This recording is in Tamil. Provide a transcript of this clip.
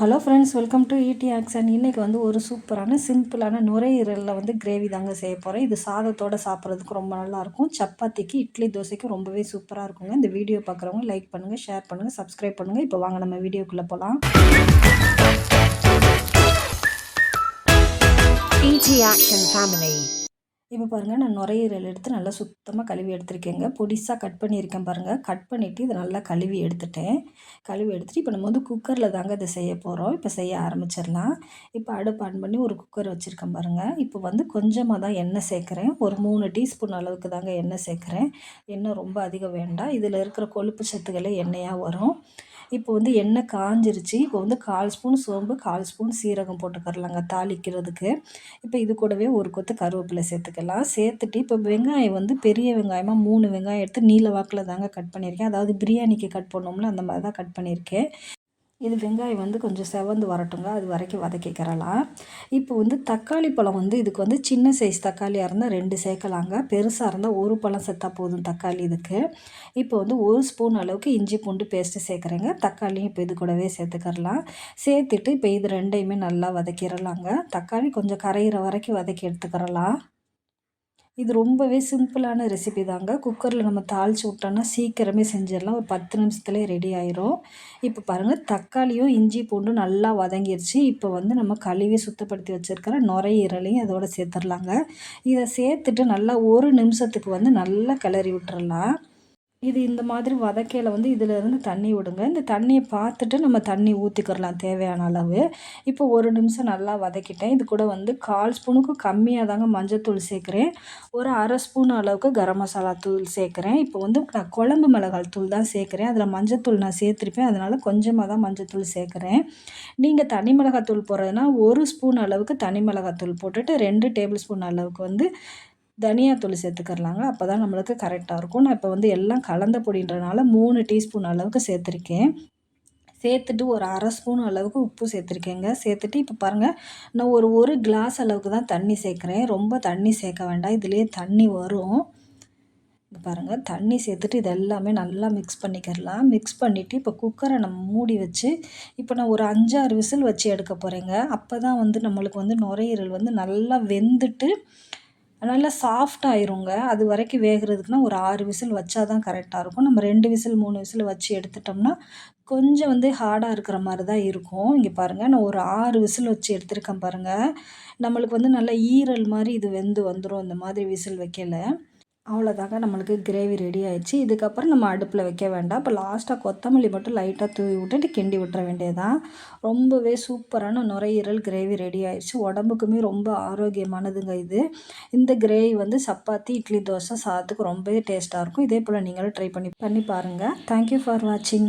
Hello friends, welcome to ED action. இன்றைக்கி வந்து ஒரு சூப்பரான சிம்பிளான நுரையீரலில் வந்து கிரேவி தாங்க செய்ய போகிறேன். இது சாதத்தோடு சாப்பிட்றதுக்கு ரொம்ப நல்லாயிருக்கும். சப்பாத்திக்கு, இட்லி, தோசைக்கு ரொம்பவே சூப்பராக இருக்குங்க. இந்த வீடியோ பார்க்குறவங்க லைக் பண்ணுங்கள், ஷேர் பண்ணுங்கள், சப்ஸ்கிரைப் பண்ணுங்கள். இப்போ வாங்க நம்ம வீடியோக்குள்ளே போகலாம். ED action family. இப்போ பாருங்கள், நான் நுரையீரல் எடுத்து நல்லா சுத்தமாக கழுவி எடுத்துருக்கேங்க. பொடிசாக கட் பண்ணியிருக்கேன் பாருங்கள். கட் பண்ணிவிட்டு இதை நல்லா கழுவி எடுத்துட்டேன். கழுவி எடுத்துகிட்டு இப்போ நம்ம வந்து குக்கரில் தாங்க இதை செய்ய போகிறோம். இப்போ செய்ய ஆரம்பிச்சிடலாம். இப்போ அடுப்பு ஆன் பண்ணி ஒரு குக்கர் வச்சுருக்கேன் பாருங்கள். இப்போ வந்து கொஞ்சமாக தான் எண்ணெய் சேர்க்குறேன். ஒரு 3 டீஸ்பூன் அளவுக்கு தாங்க எண்ணெய் சேர்க்குறேன். எண்ணெய் ரொம்ப அதிகம் வேண்டாம். இதில் இருக்கிற கொழுப்பு சத்துக்களே எண்ணெயாக வரும். இப்போ வந்து எண்ணெய் காஞ்சிருச்சு. இப்போ வந்து 1/4 ஸ்பூன் சோம்பு, 1/4 ஸ்பூன் சீரகம் போட்டுக்கரலாங்க தாளிக்கிறதுக்கு. இப்போ இது கூடவே ஒரு கொத்து கருவேப்பிலை சேர்த்துக்கலாம். சேர்த்துட்டு இப்போ வெங்காயம் வந்து பெரிய வெங்காயமாக 3 வெங்காயம் எடுத்து நீல வாக்கில் தாங்க கட் பண்ணியிருக்கேன். அதாவது பிரியாணிக்கு கட் பண்ணோம்ல அந்த மாதிரி தான் கட் பண்ணியிருக்கேன். இது வெங்காயம் வந்து கொஞ்சம் செவந்து வரட்டுங்க. அது வரைக்கும் வதக்கிக்கிறலாம். இப்போ வந்து தக்காளி பழம் வந்து இதுக்கு வந்து சின்ன சைஸ் தக்காளியாக இருந்தால் 2 சேர்க்கலாங்க. பெருசாக இருந்தால் 1 பழம் சேர்த்தா போதும் தக்காளி இதுக்கு. இப்போ வந்து 1 ஸ்பூன் அளவுக்கு இஞ்சி பூண்டு பேஸ்ட்டு சேர்க்குறேங்க. தக்காளியும் இப்போ இது கூடவே சேர்த்துக்கிறலாம். சேர்த்துட்டு இப்போ இது 2யுமே நல்லா வதக்கிடலாங்க. தக்காளி கொஞ்சம் கரையிற வரைக்கும் வதக்கி எடுத்துக்கிறலாம். இது ரொம்பவே சிம்பிளான ரெசிபி தாங்க. குக்கரில் நம்ம தாளித்து விட்டோன்னா சீக்கிரமே செஞ்சிடலாம். ஒரு 10 நிமிஷத்துலேயே ரெடி ஆயிரும். இப்போ பாருங்கள், தக்காளியும் இஞ்சி பூண்டும் நல்லா வதங்கிருச்சு. இப்போ வந்து நம்ம கழுவி சுத்தப்படுத்தி வச்சுருக்கிற நுரையீரலையும் அதோட சேர்த்துடலாங்க. இதை சேர்த்துட்டு நல்லா 1 நிமிஷத்துக்கு வந்து நல்லா கிளறி விட்டுறலாம். இது இந்த மாதிரி வதக்கையில் வந்து இதிலேருந்து தண்ணி விடுங்க. இந்த தண்ணியை பார்த்துட்டு நம்ம தண்ணி ஊற்றிக்கிறலாம் தேவையான அளவு. இப்போ 1 நிமிஷம் நல்லா வதக்கிட்டேன். இது கூட வந்து 1/4 ஸ்பூனுக்கும் கம்மியாக தாங்க மஞ்சத்தூள் சேர்க்குறேன். ஒரு 1/2 ஸ்பூன் அளவுக்கு கரம் மசாலா தூள் சேர்க்குறேன். இப்போ வந்து நான் குழம்பு மிளகாய் தூள் தான் சேர்க்குறேன். அதில் மஞ்சத்தூள் நான் சேர்த்துருப்பேன். அதனால் கொஞ்சமாக தான் மஞ்சத்தூள் சேர்க்குறேன். நீங்கள் தனி மிளகாத்தூள் போடுறதுனா 1 ஸ்பூன் அளவுக்கு தனி மிளகாத்தூள் போட்டுட்டு 2 டேபிள் ஸ்பூன் அளவுக்கு வந்து தனியாத்தூள் சேர்த்துக்கிறலாங்க. அப்போ தான் நம்மளுக்கு கரெக்டாக இருக்கும். நான் இப்போ வந்து எல்லாம் கலந்த பொடின்றனால 3 டீஸ்பூன் அளவுக்கு சேர்த்துருக்கேன். சேர்த்துட்டு ஒரு 1/2 ஸ்பூன் அளவுக்கு உப்பு சேர்த்துருக்கேங்க. சேர்த்துட்டு இப்போ பாருங்கள், நான் ஒரு கிளாஸ் அளவுக்கு தான் தண்ணி சேர்க்குறேன். ரொம்ப தண்ணி சேர்க்க வேண்டாம். இதுலேயே தண்ணி வரும். இது பாருங்கள், தண்ணி சேர்த்துட்டு இது எல்லாமே நல்லா மிக்ஸ் பண்ணிக்கிறலாம். மிக்ஸ் பண்ணிவிட்டு இப்போ குக்கரை நம்ம மூடி வச்சு இப்போ நான் ஒரு 5, 6 விசில் வச்சு எடுக்க போகிறேங்க. அப்போ தான் வந்து நம்மளுக்கு வந்து நுரையீரல் வந்து நல்லா வெந்துட்டு நல்லா சாஃப்டாயிருங்க. அது வரைக்கும் வேகிறதுக்குன்னா ஒரு 6 விசில் வச்சா தான் கரெக்டாக இருக்கும். நம்ம 2 விசில் 3 விசில் வச்சு எடுத்துட்டோம்னா கொஞ்சம் வந்து ஹார்டாக இருக்கிற மாதிரி தான் இருக்கும். இங்கே பாருங்கள், நான் ஒரு 6 விசில் வச்சு எடுத்துருக்கேன் பாருங்கள். நம்மளுக்கு வந்து நல்லா ஈரல் மாதிரி இது வெந்து வந்துடும் இந்த மாதிரி விசில் வைக்கல. அவ்வளோதாங்க, நம்மளுக்கு கிரேவி ரெடி ஆயிடுச்சு. இதுக்கப்புறம் நம்ம அடுப்பில் வைக்க வேண்டாம். இப்போ லாஸ்ட்டாக கொத்தமல்லி மட்டும் லைட்டாக தூவி விட்டுட்டு கிண்டி விட்டுற வேண்டியதுதான். ரொம்பவே சூப்பரான நுரையீரல் கிரேவி ரெடி ஆயிடுச்சு. உடம்புக்குமே ரொம்ப ஆரோக்கியமானதுங்க இது. இந்த கிரேவி வந்து சப்பாத்தி, இட்லி, தோசை, சாதத்துக்கு ரொம்பவே டேஸ்ட்டாக இருக்கும். இதே போல் நீங்களும் ட்ரை பண்ணி பாருங்கள். தேங்க்யூ ஃபார் வாட்சிங்.